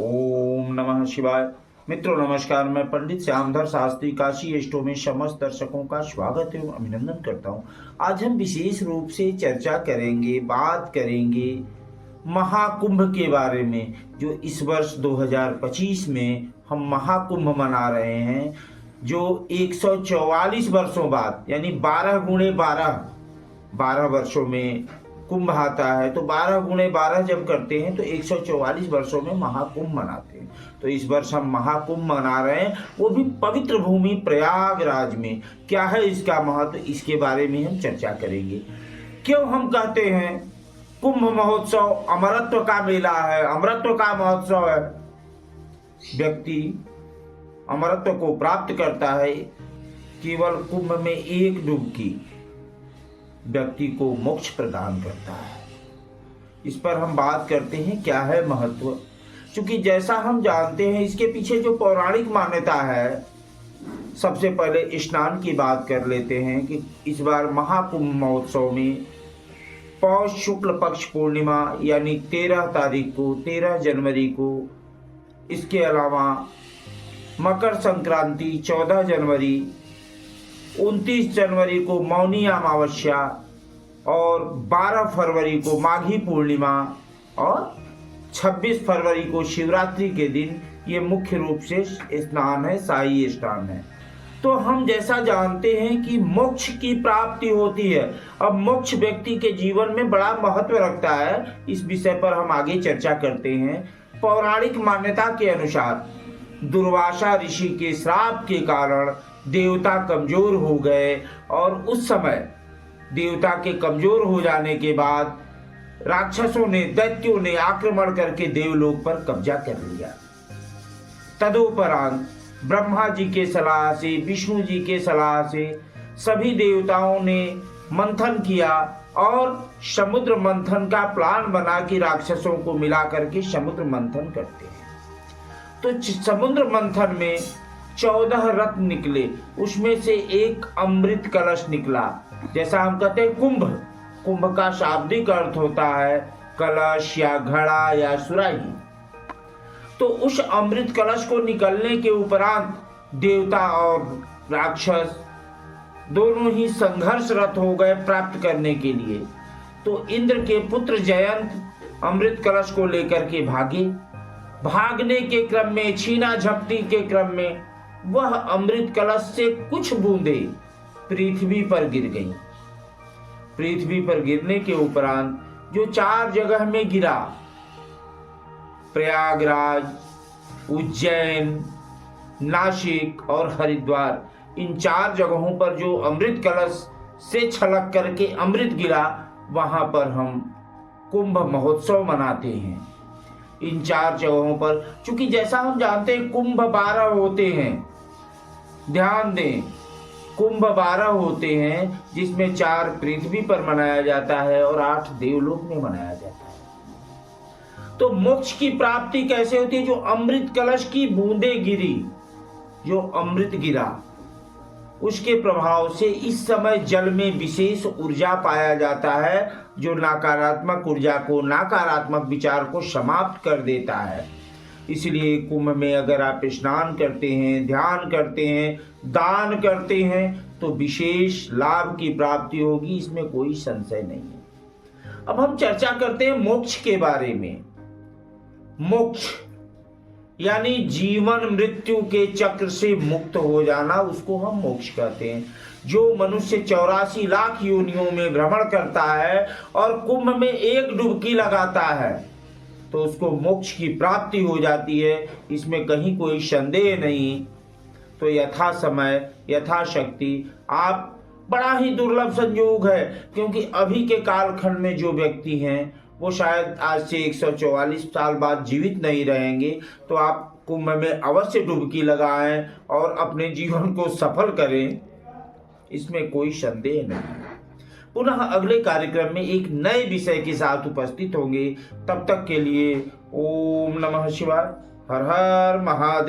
ओम नमः शिवाय। मित्रों नमस्कार, मैं पंडित श्यामधर शास्त्री काशी एस्ट्रो में समस्त दर्शकों का स्वागत एवं अभिनंदन करता हूं। आज हम विशेष रूप से चर्चा करेंगे, बात करेंगे महाकुंभ के बारे में, जो इस वर्ष 2025 में हम महाकुंभ मना रहे हैं, जो 144 वर्षों बाद यानी 12 गुणे 12 वर्षों में कुंभ आता है। तो 12 गुणे 12 जब करते हैं तो 144 वर्षों में महाकुंभ मनाते हैं। तो इस वर्ष हम महाकुंभ मना रहे हैं, वो भी पवित्र भूमि प्रयागराज में। क्या है इसका महत्व, इसके बारे में हम चर्चा करेंगे। क्यों हम कहते हैं कुंभ महोत्सव अमरत्व का मेला है, अमरत्व का महोत्सव है। व्यक्ति अमरत्व को प्राप्त करता है केवल कुंभ में एक डुबकी व्यक्ति को मोक्ष प्रदान करता है। इस पर हम बात करते हैं क्या है महत्व। क्योंकि जैसा हम जानते हैं इसके पीछे जो पौराणिक मान्यता है, सबसे पहले स्नान की बात कर लेते हैं कि इस बार महाकुंभ महोत्सव में पौष शुक्ल पक्ष पूर्णिमा यानी 13 तारीख को, 13 जनवरी को, इसके अलावा मकर संक्रांति 14 जनवरी, 29 जनवरी को मौनी अमावस्या और 12 फरवरी को माघी पूर्णिमा और 26 फरवरी को शिवरात्रि के दिन ये मुख्य रूप से स्नान है, शाही स्नान है। तो हम जैसा जानते हैं कि मोक्ष की प्राप्ति होती है। अब मोक्ष व्यक्ति के जीवन में बड़ा महत्व रखता है। इस विषय पर हम आगे चर्चा करते हैं। पौराणिक मान्यता के अनुसार दुर्वासा ऋषि के श्राप के कारण देवता कमजोर हो गए और उस समय देवता के कमजोर हो जाने के बाद राक्षसों ने, दैत्यों ने आक्रमण करके देवलोक पर कब्जा कर लिया। तदुपरांत ब्रह्मा जी के सलाह से, विष्णु जी के सलाह से सभी देवताओं ने मंथन किया और समुद्र मंथन का प्लान बना कि राक्षसों को मिला करके समुद्र मंथन करते हैं। तो समुद्र मंथन में 14 रत्न निकले, उसमें से एक अमृत कलश निकला। जैसा हम कहते हैं कुंभ, कुंभ का शाब्दिक अर्थ होता है कलश या घड़ा या सुराही। तो उस अमृत कलश को निकलने के उपरांत देवता और राक्षस दोनों ही संघर्षरत हो गए प्राप्त करने के लिए। तो इंद्र के पुत्र जयंत अमृत कलश को लेकर के भागे। भागने के क्रम में, छीना झपटी के क्रम में वह अमृत कलश से कुछ बूंदें पृथ्वी पर गिर गई। पृथ्वी पर गिरने के उपरांत जो 4 जगह में गिरा, प्रयागराज, उज्जैन, नासिक और हरिद्वार, इन 4 जगहों पर जो अमृत कलश से छलक करके अमृत गिरा, वहां पर हम कुंभ महोत्सव मनाते हैं। इन 4 जगहों पर, चूंकि जैसा हम जानते हैं कुंभ 12 होते हैं, ध्यान दें, कुंभ 12 होते हैं, जिसमें 4 पृथ्वी पर मनाया जाता है और 8 देवलोक में मनाया जाता है। तो मोक्ष की प्राप्ति कैसे होती है? जो अमृत कलश की बूंदें गिरी, जो अमृत गिरा, उसके प्रभाव से इस समय जल में विशेष ऊर्जा पाया जाता है, जो नकारात्मक ऊर्जा को, नकारात्मक विचार को समाप्त कर देता है। इसलिए कुंभ में अगर आप स्नान करते हैं, ध्यान करते हैं, दान करते हैं, तो विशेष लाभ की प्राप्ति होगी, इसमें कोई संशय नहीं है। अब हम चर्चा करते हैं मोक्ष के बारे में। मोक्ष यानी जीवन मृत्यु के चक्र से मुक्त हो जाना, उसको हम मोक्ष कहते हैं। जो मनुष्य 84 लाख योनियों में भ्रमण करता है और कुंभ में एक डुबकी लगाता है, तो उसको मोक्ष की प्राप्ति हो जाती है, इसमें कहीं कोई संदेह नहीं। तो यथा समय यथाशक्ति आप, बड़ा ही दुर्लभ संयोग है, क्योंकि अभी के कालखंड में जो व्यक्ति हैं वो शायद आज से 144 साल बाद जीवित नहीं रहेंगे। तो आप कुंभ में अवश्य डुबकी लगाएं और अपने जीवन को सफल करें, इसमें कोई संदेह नहीं है। पुनः अगले कार्यक्रम में एक नए विषय के साथ उपस्थित होंगे। तब तक के लिए ओम नमः शिवाय, हर हर महादेव।